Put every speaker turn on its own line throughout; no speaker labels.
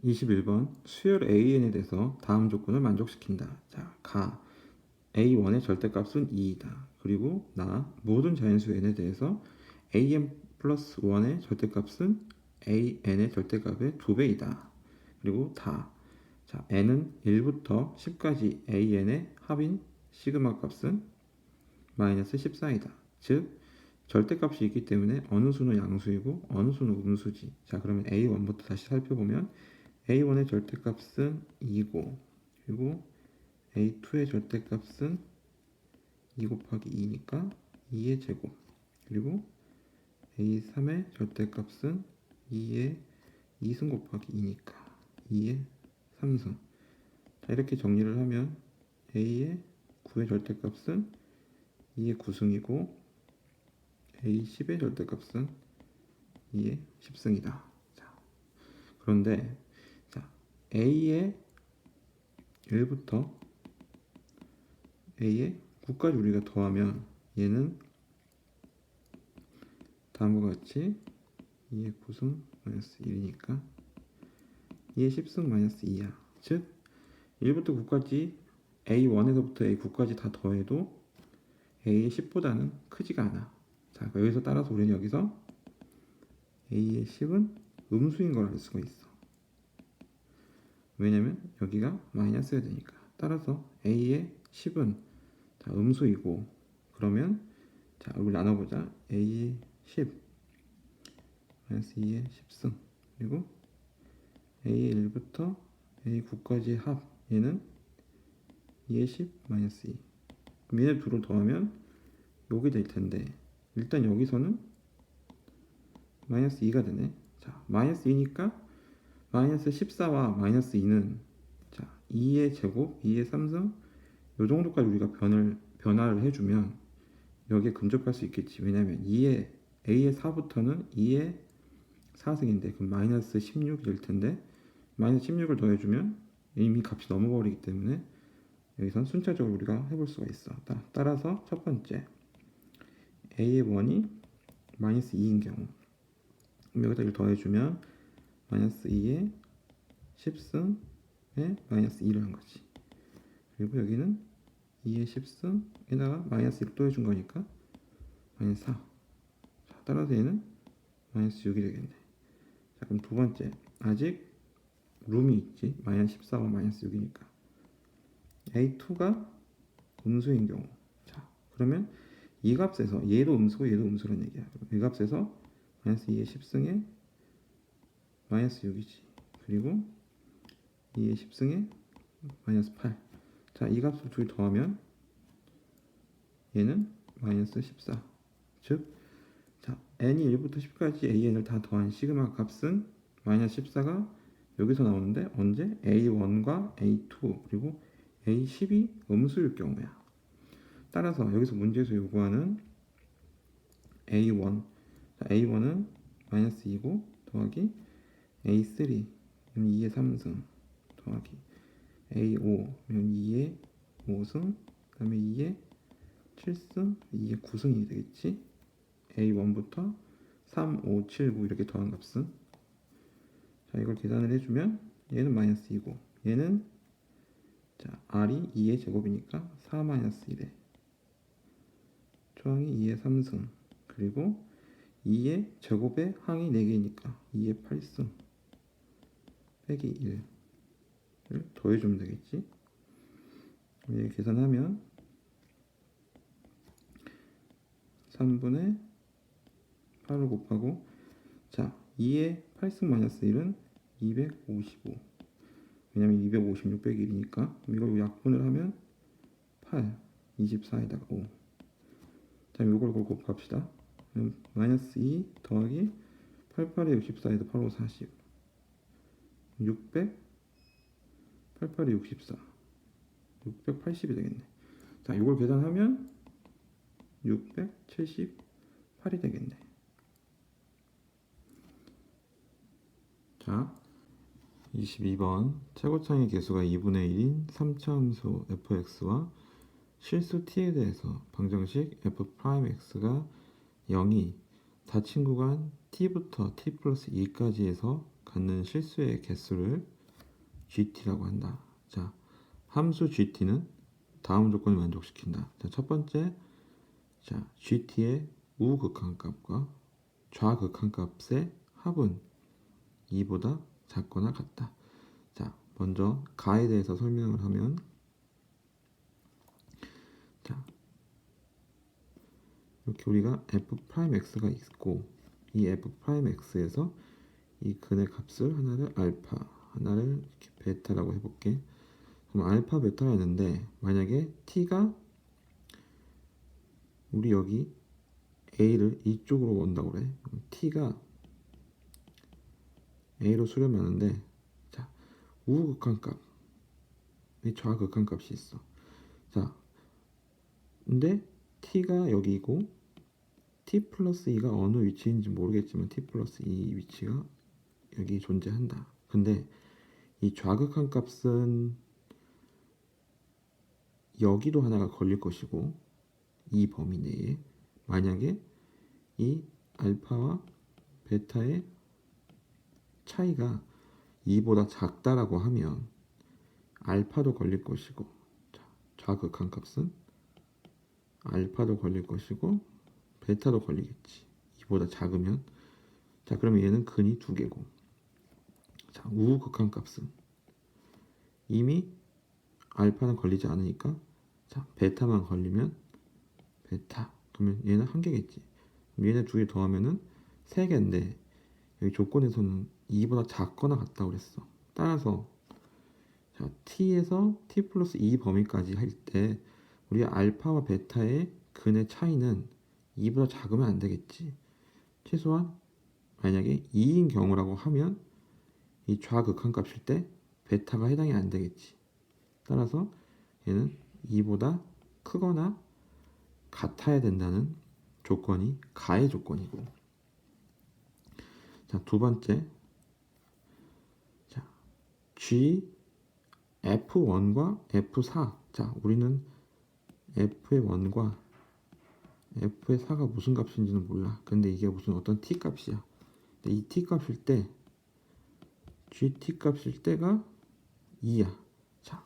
21번 수열 AN에 대해서 다음 조건을 만족시킨다. 자, 가 A1의 절대값은 2이다. 그리고 나 모든 자연수 n에 대해서 an 플러스 1의 절대값은 an의 절대값의 2배이다. 그리고 다. 자, n은 1부터 10까지 an의 합인 시그마 값은 마이너스 14이다. 즉 절대값이 있기 때문에 어느 수는 양수이고 어느 수는 음수지. 자, 그러면 A1부터 다시 살펴보면 A1의 절대값은 2고 그리고 A2의 절대값은 2 곱하기 2니까 2의 제곱 그리고 A3의 절대값은 2의 2승 곱하기 2니까 2의 3승. 자, 이렇게 정리를 하면 A의 9의 절대값은 2의 9승이고 A10의 절대값은 2의 10승이다. 자, 그런데 자, A의 1부터 A의 9까지 우리가 더하면 얘는 다음과 같이 2의 9승 마이너스 1이니까 2의 10승 마이너스 2야. 즉 1부터 9까지 A1에서부터 A9까지 다 더해도 A의 10보다는 크지가 않아. 자, 여기서 따라서 우리는 여기서 A의 10은 음수인 걸 알 수가 있어. 왜냐면 여기가 마이너스가 되니까. 따라서 A의 10은 다 음수이고, 그러면 자, 이걸 나눠보자. A의 10 마이너스 2의 10승 그리고 A의 1부터 A9까지 합 얘는 2의 10 마이너스 2. 그럼 얘네 둘을 더하면 요게 될 텐데 일단 여기서는 마이너스 2가 되네. 자, 마이너스 2니까 마이너스 14와 마이너스 2는 자 2의 제곱, 2의 3승 요 정도까지 우리가 변화를 해주면 여기에 근접할 수 있겠지. 왜냐면 2의 A의 4부터는 2의 4승인데 그럼 마이너스 16이 될 텐데 마이너스 16을 더해주면 이미 값이 넘어버리기 때문에 여기선 순차적으로 우리가 해볼 수가 있어. 따라서 첫 번째 A의 1이 마이너스 2인 경우 그럼 여기다 이걸 더해주면 마이너스 2의 10승에 마이너스 2를 한 거지. 그리고 여기는 2의 10승에다가 마이너스 1을 또 해준 거니까 마이너스 4. 자, 따라서 얘는 마이너스 6이 되겠네. 자, 그럼 두 번째 아직 룸이 있지. 마이너스 14와 마이너스 6이니까 A2가 음수인 경우 자 그러면 이 값에서 얘도 음수고 얘도 음수라는 얘기야. 이 값에서 마이너스 2의 10승에 마이너스 6이지. 그리고 2의 10승에 마이너스 8. 자, 이 값을 둘이 더하면 얘는 마이너스 14. 즉, 자, n이 1부터 10까지 an을 다 더한 시그마 값은 마이너스 14가 여기서 나오는데 언제? A1과 A2 그리고 A10이 음수일 경우야. 따라서 여기서 문제에서 요구하는 A1 자, A1은 마이너스 2고 더하기 A3 2의 3승 더하기 A5 2의 5승 그 다음에 2의 7승 2의 9승이 되겠지. A1부터 3, 5, 7, 9 이렇게 더한 값은 자 이걸 계산을 해주면 얘는 마이너스 2고 얘는 자 R이 2의 제곱이니까 4 마이너스 1에 초항이 2의 3승 그리고 2의 제곱에 항이 4개니까 2의 8승 빼기 1을 더해주면 되겠지. 얘 계산하면 3분의 8을 곱하고 자 2의 8승 마이너스 1은 255 왜냐면 256 빼기 1이니까 이걸 약분을 하면 8 24에다가 5 자 이걸 곱합시다. 마이너스 2 더하기 88에 64에다 8, 5, 40 600 88에 64 680이 되겠네. 자 이걸 계산하면 678이 되겠네. 자 22번 최고차의 개수가 2분의 1인 3차함수 fx와 실수 t에 대해서 방정식 f'x가 0이 닫힌 구간 t부터 t 플러스 2까지에서 갖는 실수의 개수를 GT라고 한다. 자, 함수 GT는 다음 조건을 만족시킨다. 자, 첫 번째, 자, GT의 우극한값과 좌극한값의 합은 2보다 작거나 같다. 자, 먼저 가에 대해서 설명을 하면, 자, 이렇게 우리가 f'x가 있고, 이 f'x에서 이 근의 값을 하나를 알파, 하나를 이렇게 베타라고 해볼게. 그럼 알파, 베타가 있는데 만약에 t가 우리 여기 a를 이쪽으로 온다고 그래. 그럼 t가 a로 수렴하는데, 자, 우극한값, 이 좌극한값이 있어. 자, 근데 t가 여기고 t 플러스 2가 어느 위치인지 모르겠지만 t 플러스 2 위치가 여기 존재한다. 근데 이 좌극한값은 여기도 하나가 걸릴 것이고, 이 범위 내에 만약에 이 알파와 베타의 차이가 2보다 작다라고 하면 알파도 걸릴 것이고, 자, 좌극한값은 알파도 걸릴 것이고 베타도 걸리겠지. 2보다 작으면. 자, 그러면 얘는 근이 2개고, 자, 우극한값은 이미 알파는 걸리지 않으니까, 자, 베타만 걸리면 베타. 그러면 얘는 1개겠지. 얘네 2개 더하면은 3개인데 여기 조건에서는 2보다 작거나 같다고 그랬어. 따라서 자, t에서 t 플러스 2 범위까지 할 때 우리 알파와 베타의 근의 차이는 2보다 작으면 안 되겠지. 최소한 만약에 2인 경우라고 하면 이 좌극한값일 때 베타가 해당이 안 되겠지. 따라서 얘는 2보다 크거나 같아야 된다는 조건이 가의 조건이고, 자, 두 번째, 자, G F1과 F4. 자, 우리는 F의 1과 F의 4가 무슨 값인지는 몰라. 근데 이게 무슨 어떤 T 값이야. 근데 이 T 값일 때, GT 값일 때가 2야. 자,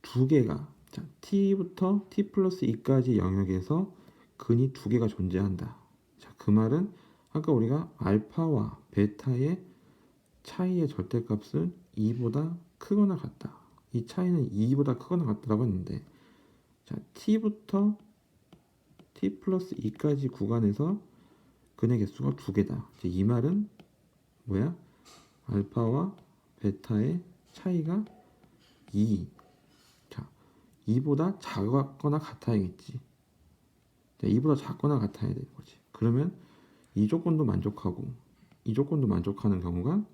두 개가, 자, T부터 T 플러스 2까지 영역에서 근이 2개가 존재한다. 자, 그 말은 아까 우리가 알파와 베타의 차이의 절대값은 2보다 크거나 같다. 이 차이는 2보다 크거나 같다라고 했는데, 자, t부터 t 플러스 2까지 구간에서 근의 개수가 2개다. 이 말은 뭐야? 알파와 베타의 차이가 2. 자, 2보다 작거나 같아야겠지. 자, 2보다 작거나 같아야 되는 거지. 그러면 이 조건도 만족하고 이 조건도 만족하는 경우가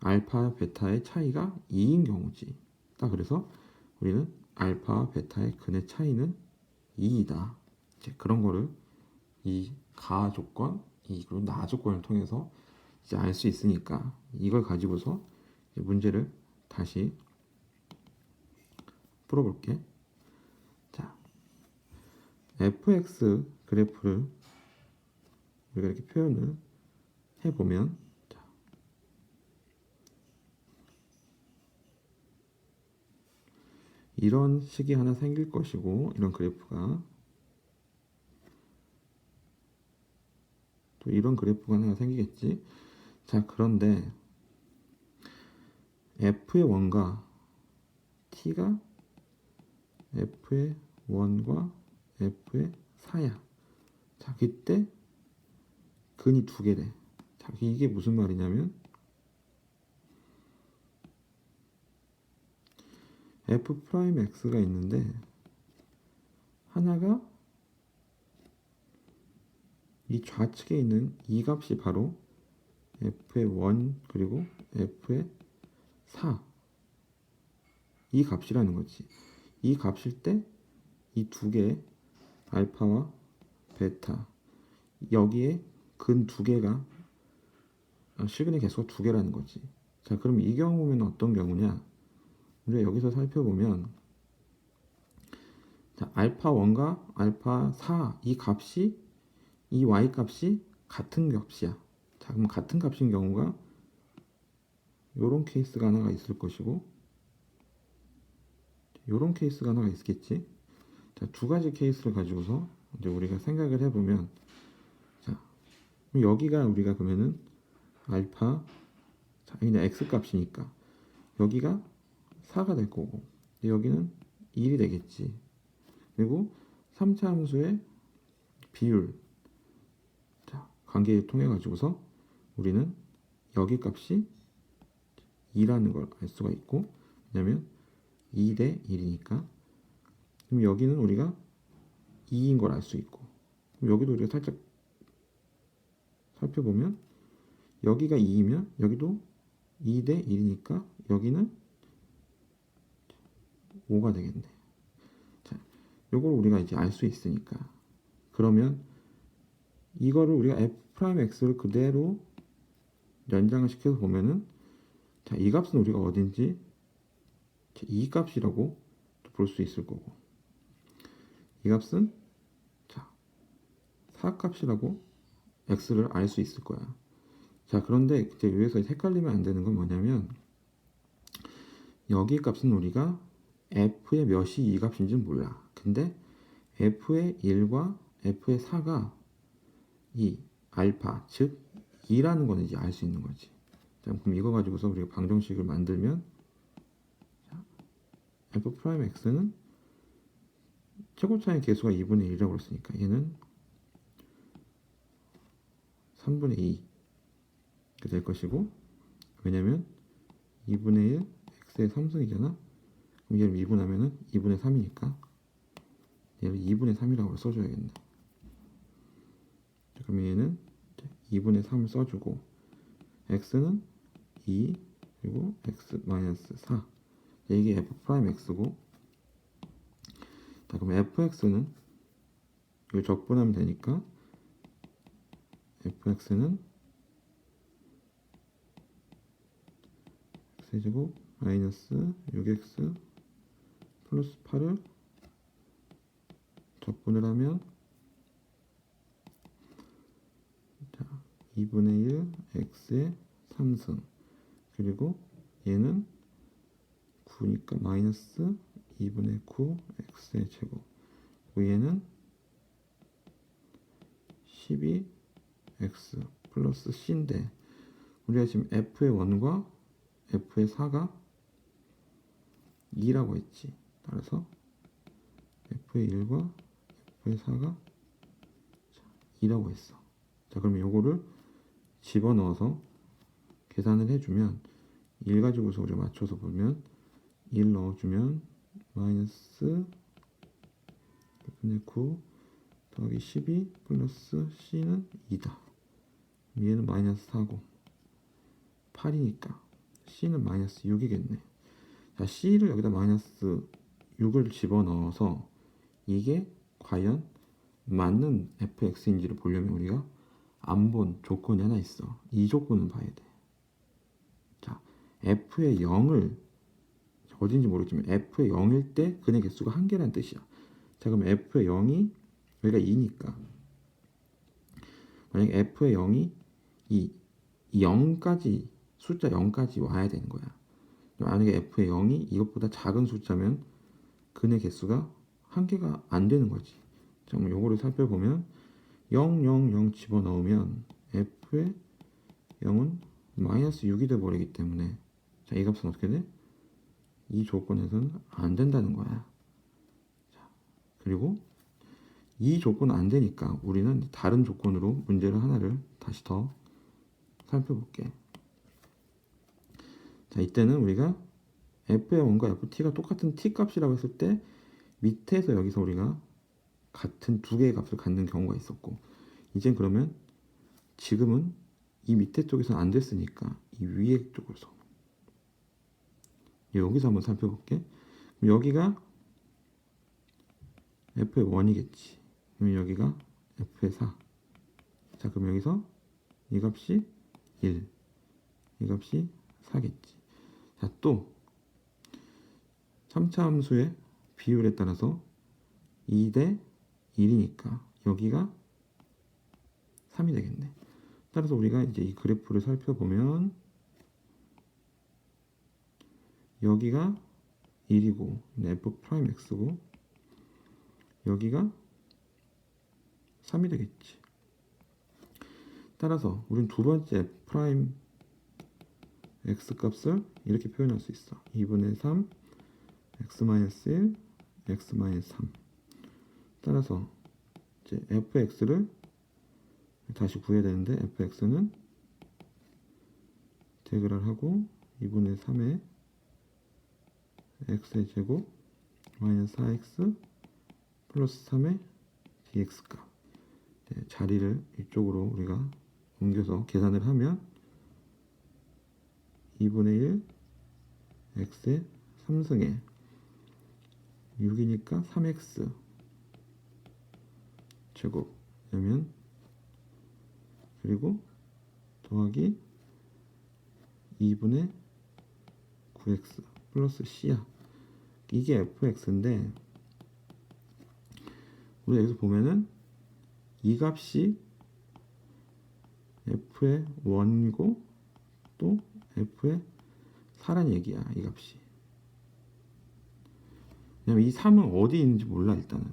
알파, 베타의 차이가 2인 경우지. 딱 그래서 우리는 알파와 베타의 근의 차이는 2이다. 이제 그런 거를 이 가 조건, 그리고 나 조건을 통해서 이제 알 수 있으니까 이걸 가지고서 문제를 다시 풀어볼게. 자, fx 그래프를 우리가 이렇게 표현을 해보면, 자, 이런 식이 하나 생길 것이고, 이런 그래프가 또 이런 그래프가 하나 생기겠지. 자, 그런데 f의 1과 t가 f의 1과 f의 4야. 자, 그때 근이 2개래. 자, 이게 무슨 말이냐면 f 프라임 x가 있는데 하나가 이 좌측에 있는 이 값이 바로 f의 1 그리고 f의 4, 이 값이라는 거지. 이 값일 때 이 두 개의 알파와 베타, 여기에 근 2개가 실근의 개수가 2개라는 거지. 자, 그럼 이 경우는 어떤 경우냐? 우리가 여기서 살펴보면, 자, 알파 1과 알파 4 이 값이, 이 y 값이 같은 값이야. 자, 그럼 같은 값인 경우가 요런 케이스가 하나가 있을 것이고 요런 케이스가 하나가 있겠지. 자, 두 가지 케이스를 가지고서 이제 우리가 생각을 해보면, 자, 그럼 여기가 우리가 그러면은 알파, 자, 여기는 x 값이니까 여기가 4가 될 거고 여기는 1이 되겠지. 그리고 3차 함수의 비율, 자, 관계를 통해 가지고서 우리는 여기 값이 2라는 걸 알 수가 있고, 왜냐면 2 대 1이니까. 그럼 여기는 우리가 2인 걸 알 수 있고, 그럼 여기도 우리가 살짝 살펴보면 여기가 2이면 여기도 2 대 1이니까 여기는 5가 되겠네. 자, 요걸 우리가 이제 알 수 있으니까, 그러면 이거를 우리가 f'x를 그대로 연장을 시켜서 보면은, 자, 이 값은 우리가 어딘지 이 값이라고 볼 수 있을 거고, 이 값은 자 4값이라고 x를 알 수 있을 거야. 자, 그런데 이제 여기서 헷갈리면 안 되는 건 뭐냐면, 여기 값은 우리가 f의 몇이 이 값인지는 몰라. 근데 f의 1과 f의 4가 이 알파, 즉 2라는 거는 이제 알 수 있는 거지. 자, 그럼 이거 가지고서 우리가 방정식을 만들면, 자, f'x는 최고차의 개수가 2분의 1이라고 그랬으니까 얘는 3분의 2 이렇게 될 것이고, 왜냐면 2분의 1 x의 3승이잖아. 그럼 얘를 미분하면은 2분의 3이니까 얘를 2분의 3이라고 써줘야겠네. 자, 그럼 얘는 2분의 3을 써주고, x는 2 그리고 x 마이너스 4, 이게 f'x고, 자, 그럼 fx는 이거 적분하면 되니까 fx는 x제곱 마이너스 6x 플러스 8을 적분을 하면, 자, 2분의 1 x의 3승, 그리고 얘는 9니까 마이너스 2분의 9 x의 제곱, 그리고 얘는 12 x 플러스 c인데, 우리가 지금 f의 1과 f의 4가 2라고 했지. 따라서 f의 1과 f의 4가 2라고 했어. 자, 그러면 요거를 집어넣어서 계산을 해주면, 1 가지고서 우리가 맞춰서 보면 1 넣어주면 마이너스 2분의 9 더하기 12 플러스 c는 2다. 얘는 마이너스 4고 8이니까 c는 마이너스 6이겠네. 자, c를 여기다 마이너스 6을 집어넣어서 이게 과연 맞는 fx인지를 보려면 우리가 안 본 조건이 하나 있어. 이 조건은 봐야 돼. 자, f의 0을 어딘지 모르겠지만 f의 0일 때 근의 개수가 한 개란 뜻이야. 자, 그럼 f의 0이 여기가 2니까, 만약에 f의 0이 이 0까지, 숫자 0까지 와야 되는 거야. 만약에 f의 0이 이것보다 작은 숫자면 근의 개수가 한 개가 안 되는 거지. 자, 그럼 요거를 살펴보면 0, 0, 0 집어넣으면 f의 0은 마이너스 6이 돼버리기 때문에, 자, 이 값은 어떻게 돼? 이 조건에서는 안 된다는 거야. 자, 그리고 이 조건은 안 되니까 우리는 다른 조건으로 문제를 하나를 다시 더 살펴볼게. 자, 이때는 우리가 f의 1과 ft가 똑같은 t 값이라고 했을 때 밑에서 여기서 우리가 같은 두 개의 값을 갖는 경우가 있었고, 이젠 그러면 지금은 이 밑에 쪽에서는 안 됐으니까 이 위에 쪽에서, 여기서 한번 살펴볼게. 그럼 여기가 f의 1이겠지. 그럼 여기가 f의 4. 자, 그럼 여기서 이 값이 1, 이 값이 4겠지. 자, 또 3차 함수의 비율에 따라서 2 대 1이니까 여기가 3이 되겠네. 따라서 우리가 이제 이 그래프를 살펴보면, 여기가 1이고 f 프라임 x고 여기가 3이 되겠지. 따라서 우린 두 번째 f 프라임 x 값을 이렇게 표현할 수 있어. 2분의 3 x-1 x-3. 따라서 이제 fx를 다시 구해야 되는데 fx는 인테그랄 하고 2분의 3의 x의 제곱 마이너스 4x 플러스 3의 dx값. 네, 자리를 이쪽으로 우리가 옮겨서 계산을 하면 2분의 1 x의 3승에 6이니까 3x 제곱 그러면 그리고 더하기 2분의 9x 플러스 c야. 이게 fx인데 우리 여기서 보면은 이 값이 f의 1이고 또 f의 4란 얘기야. 이 값이. 왜냐면 이 3은 어디 있는지 몰라 일단은.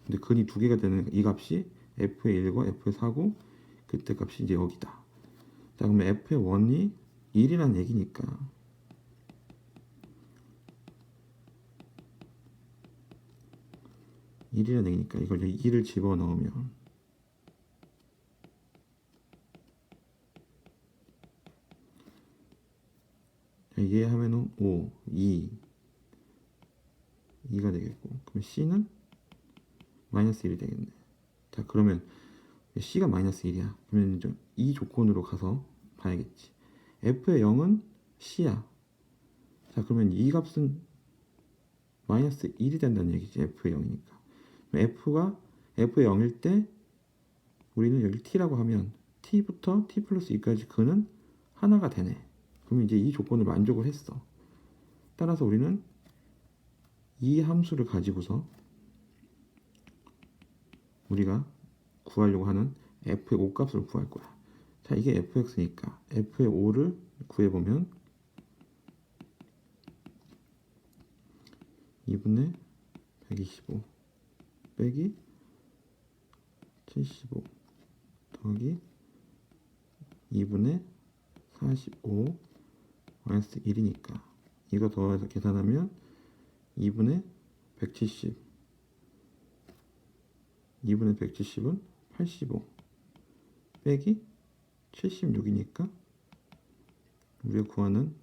근데 근이 두 개가 되는 이 값이 f의 1과 f의 4고 그때 값이 이제 여기다. 자 그러면 f의 1이 1이란 얘기니까 이걸 2를 집어넣으면 얘 하면은 5, 2가 되겠고 그럼 C는 마이너스 1이 되겠네. 자 그러면 C가 마이너스 1이야. 그러면 이제 이 조건으로 가서 봐야겠지. F의 0은 C야. 자 그러면 이 값은 마이너스 1이 된다는 얘기지. F의 0이니까. F가 F의 0일 때 우리는 여기 T라고 하면 T부터 T 플러스 2까지 그는 하나가 되네. 그러면 이제 이 조건을 만족을 했어. 따라서 우리는 이 함수를 가지고서 우리가 구하려고 하는 f의 5 값을 구할 거야. 자 이게 fx니까 f의 5를 구해보면 2분의 125 빼기 75 더하기 2분의 45 마이너스 1이니까 이거 더해서 계산하면 2분의 170 2분의 170은 85 빼기 76이니까 우리가 구하는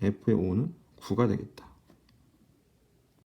f의 5는 9가 되겠다.